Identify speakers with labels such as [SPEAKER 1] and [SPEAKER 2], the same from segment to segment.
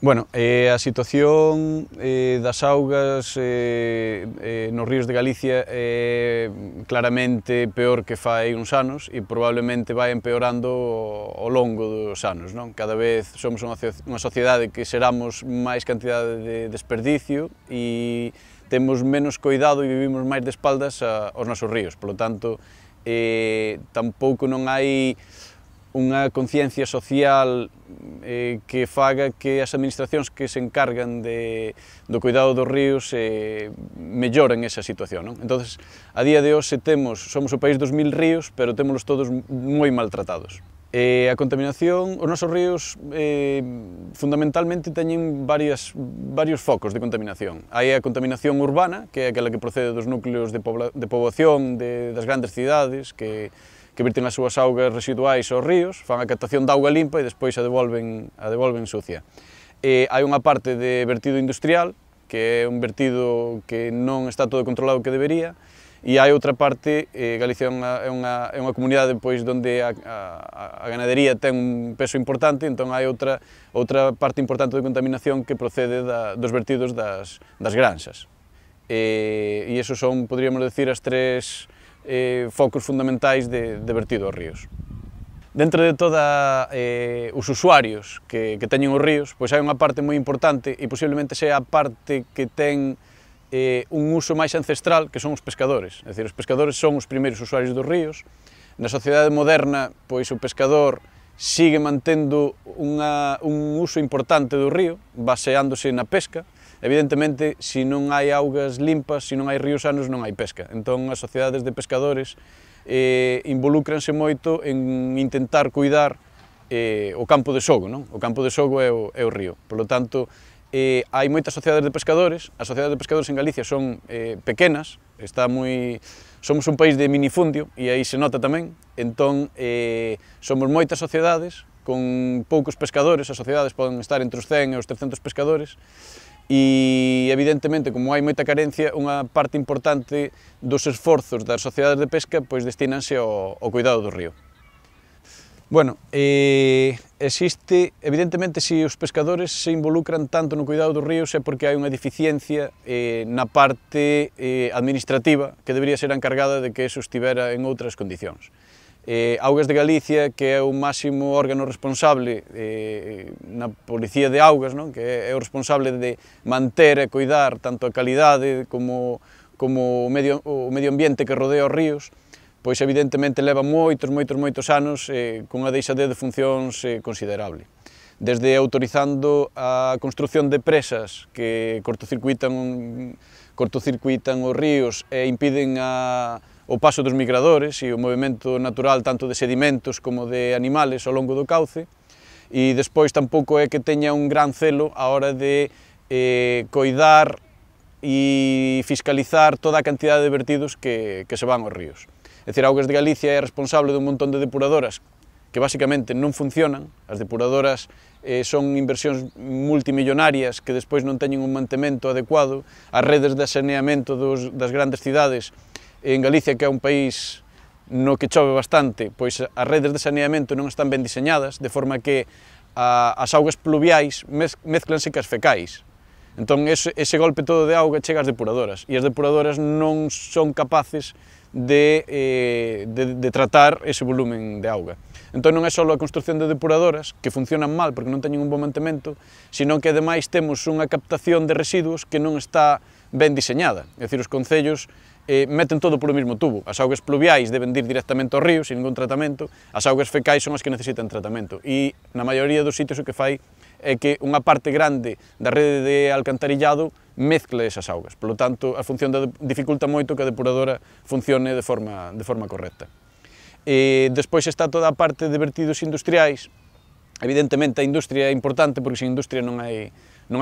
[SPEAKER 1] Bueno, a situación das augas nos ríos de Galicia é claramente peor que fai uns anos e probablemente vai empeorando ao longo dos anos, non? Cada vez somos unha sociedade que xeramos máis cantidade de desperdicio e temos menos cuidado e vivimos máis de espaldas aos nosos ríos, polo tanto, tampouco non hai unha conciencia social que faga que as administracións que se encargan do cuidado dos ríos melloren esa situación, non? Entonces, a día de hoxe somos o país dos 1000 ríos, pero témolos todos moi maltratados. A contaminación, os nosos ríos fundamentalmente teñen varios focos de contaminación. Hai a contaminación urbana, que é aquela que procede dos núcleos de poboación das grandes cidades, que verten as súas augas residuais aos ríos, fan a captación de auga limpa e despois a devolven sucia. Hai unha parte de vertido industrial, que é un vertido que non está todo controlado que debería, e hai outra parte, Galicia é unha comunidade onde a ganadería ten un peso importante, entón hai outra parte importante de contaminación que procede dos vertidos das granxas. E esos son, poderíamos decir, as tres focos fundamentais de vertido aos ríos. Dentro de todos os usuarios que teñen os ríos, pois hai unha parte moi importante e posiblemente sea a parte que ten un uso máis ancestral, que son os pescadores. É dicir, os pescadores son os primeiros usuarios dos ríos. Na sociedade moderna, pois o pescador sigue mantendo un uso importante do río, baseándose na pesca. Evidentemente, se non hai augas limpas, se non hai ríos sanos, non hai pesca. Entón, as sociedades de pescadores involúcranse moito en intentar cuidar o campo de xogo, non? O campo de xogo é o río. Por lo tanto, hai moitas sociedades de pescadores. As sociedades de pescadores en Galicia son pequenas, somos un país de minifundio e aí se nota tamén. Entón, somos moitas sociedades con poucos pescadores. As sociedades poden estar entre os 100 e os 300 pescadores. E, evidentemente, como hai moita carencia, unha parte importante dos esforzos das sociedades de pesca pois destínanse ao cuidado do río. Bueno, evidentemente, se os pescadores se involucran tanto no cuidado dos ríos é porque hai unha deficiencia na parte administrativa que debería ser a encargada de que eso estivera en outras condicións. Augas de Galicia, que é o máximo órgano responsable na Policía de Augas, non? Que é o responsable de manter e cuidar tanto a calidade como o medio ambiente que rodea os ríos, pois evidentemente leva moitos anos cunha deixadez de funcións considerable. Desde autorizando a construción de presas que cortocircuitan os ríos e impiden o paso dos migradores e o movimento natural tanto de sedimentos como de animales ao longo do cauce, e despois tampouco é que teña un gran celo á hora de coidar e fiscalizar toda a cantidade de vertidos que se van aos ríos. É dicir, Augas de Galicia é responsable dun montón de depuradoras que basicamente non funcionan. As depuradoras son inversións multimillonarias que despois non teñen un mantemento adecuado. As redes de saneamento das grandes cidades en Galicia, que é un país no que chove bastante, pois as redes de saneamento non están ben diseñadas, de forma que as augas pluviais mezclanse cas fecais. Entón, ese golpe todo de auga chega ás depuradoras, e as depuradoras non son capaces de tratar ese volumen de auga. Entón, non é só a construción de depuradoras, que funcionan mal porque non teñen un bon mantemento, sino que ademais temos unha captación de residuos que non está ben diseñada. É dicir, os concellos meten todo polo mesmo tubo. As augas pluviais deben ir directamente ao río, sin ningún tratamento, as augas fecais son as que necesitan tratamento, e na maioría dos sitios o que fai é que unha parte grande da rede de alcantarillado mezcla esas augas. Por lo tanto, a función dificulta moito que a depuradora funcione de forma correcta. Despois está toda a parte de vertidos industriais. Evidentemente, a industria é importante porque sin industria non hai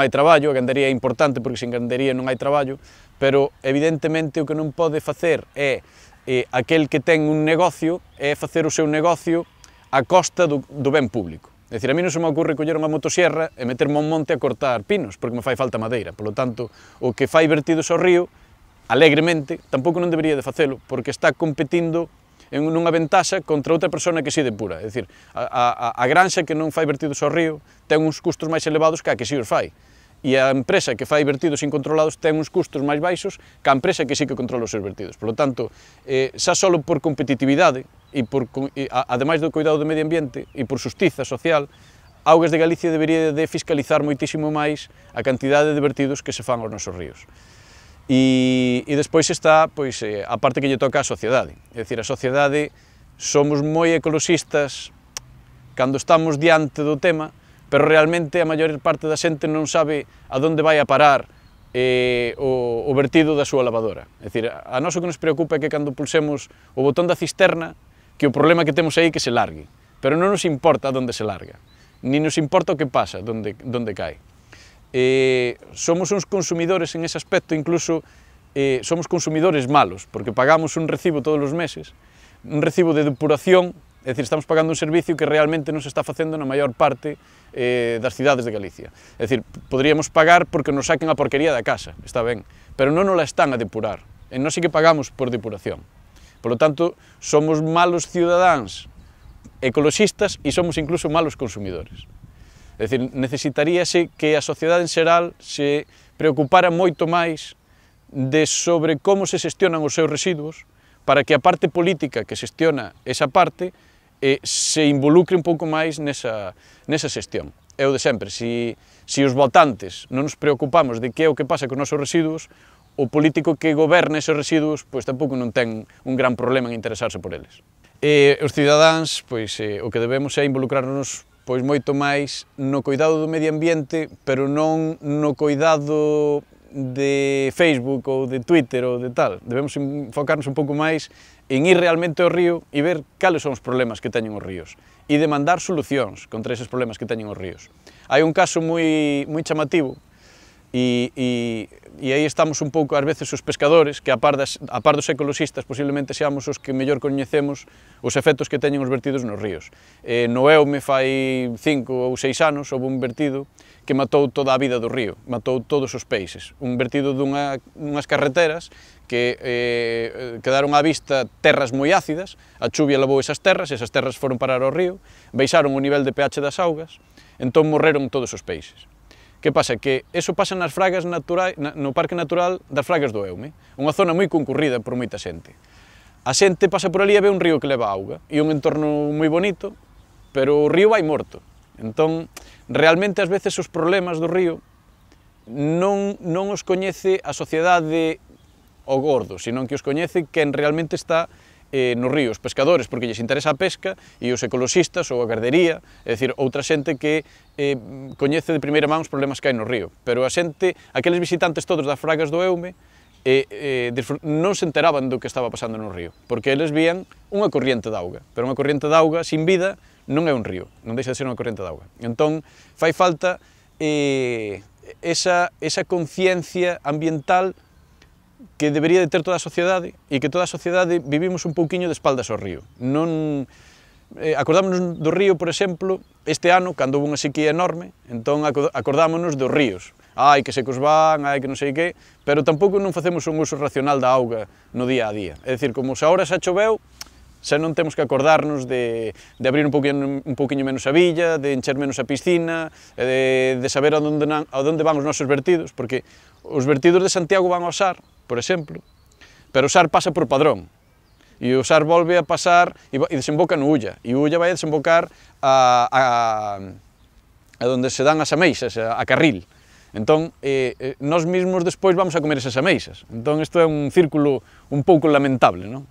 [SPEAKER 1] traballo, a gandería é importante porque sin gandería non hai traballo, pero evidentemente o que non pode facer é aquel que ten un negocio é facer o seu negocio a costa do ben público. É dicir, a mí non se me ocurre coller unha motosierra e meterme a un monte a cortar pinos, porque me fai falta madeira. Por lo tanto, o que fai vertidos ao río, alegremente, tampouco non debería de facelo, porque está competindo nunha ventaxa contra outra persona que si depura. É dicir, a granxa que non fai vertidos ao río ten uns custos máis elevados que a que si os fai. E a empresa que fai vertidos incontrolados ten uns custos máis baixos que a empresa que sí que controla os seus vertidos. Por lo tanto, xa só por competitividade e ademais do cuidado do medio ambiente e por xustiza social, Augas de Galicia debería de fiscalizar moitísimo máis a cantidade de vertidos que se fan aos nosos ríos. E despois está pois, a parte que lle toca á sociedade. É dicir, a sociedade somos moi ecoloxistas cando estamos diante do tema, pero realmente a maior parte da xente non sabe a onde vai a parar o vertido da súa lavadora. É dicir, a nós o que nos preocupa é que cando pulsemos o botón da cisterna, que o problema que temos aí que se largue, pero non nos importa onde se larga. Ni nos importa o que pasa, donde cae. Somos uns consumidores en ese aspecto, incluso somos consumidores malos, porque pagamos un recibo todos os meses, un recibo de depuración, é dicir, estamos pagando un servicio que realmente non se está facendo na maior parte das cidades de Galicia. É dicir, poderíamos pagar porque nos saquen a porquería da casa, está ben, pero non nos la están a depurar, e nós sí que pagamos por depuración. Por lo tanto, somos malos cidadáns ecoloxistas e somos incluso malos consumidores. É dicir, necesitaríase que a sociedade en xeral se preocupara moito máis sobre como se xestionan os seus residuos para que a parte política que xestiona esa parte se involucre un pouco máis nesa xestión. É o de sempre, se os votantes non nos preocupamos de que é o que pasa con os nosos residuos, o político que goberna esos residuos pois tampouco non ten un gran problema en interesarse por eles. Os cidadáns, pois, o que debemos é involucrarnos pois moito máis no cuidado do medio ambiente, pero non no cuidado de Facebook ou de Twitter ou de tal. Debemos enfocarnos un pouco máis en ir realmente ao río e ver cales son os problemas que teñen os ríos e demandar solucións contra eses problemas que teñen os ríos. Hai un caso moi chamativo e aí estamos un pouco, ás veces, os pescadores, que a par dos ecoloxistas posiblemente seamos os que mellor coñecemos os efectos que teñen os vertidos nos ríos. No Eume fai 5 ou 6 anos houve un vertido que matou toda a vida do río, matou todos os peixes. Un vertido dunhas carreteras que quedaron á vista terras moi ácidas, a chuvia levou esas terras foron parar ao río, baixaron o nivel de pH das augas, entón morreron todos os peixes. Que pasa? Que eso pasa nas fragas naturais, no Parque Natural das Fragas do Eume, unha zona moi concurrida por moita xente. A xente pasa por ali e ve un río que leva auga, e un entorno moi bonito, pero o río vai morto. Entón, realmente, ás veces, os problemas do río non os coñece a sociedade ao gordo, senón que os coñece quen realmente está nos ríos, pescadores, porque lles interesa a pesca, e os ecoloxistas ou a gardería, é dicir, outra xente que coñece de primeira man os problemas que hai no río. Pero a xente, aqueles visitantes todos das Fragas do Eume, non se enteraban do que estaba pasando no río, porque eles vían unha corriente de auga, pero unha corriente de auga sin vida non é un río, non deixa de ser unha corriente de auga. Entón, fai falta esa conciencia ambiental que debería de ter toda a sociedade e que toda a sociedade vivimos un pouquiño de espaldas ao río. Acordámonos do río, por exemplo, este ano, cando houve unha sequía enorme, entón acordámonos dos ríos. Ai, que secos van, ai, que non sei que, pero tampouco non facemos un uso racional da auga no día a día. É dicir, como se agora xa choveu, xa non temos que acordarnos de abrir un pouquiño menos a billa, de encher menos a piscina, de saber a onde van os nosos vertidos, porque os vertidos de Santiago van ao Sar, por exemplo, pero o Sar pasa por Padrón, e o Sar volve a pasar e desemboca no Ulla, e o Ulla vai a desembocar a onde se dan as ameixas, a Carril. Entón, nós mesmos despois vamos a comer esas ameixas. Entón, isto é un círculo un pouco lamentable, non?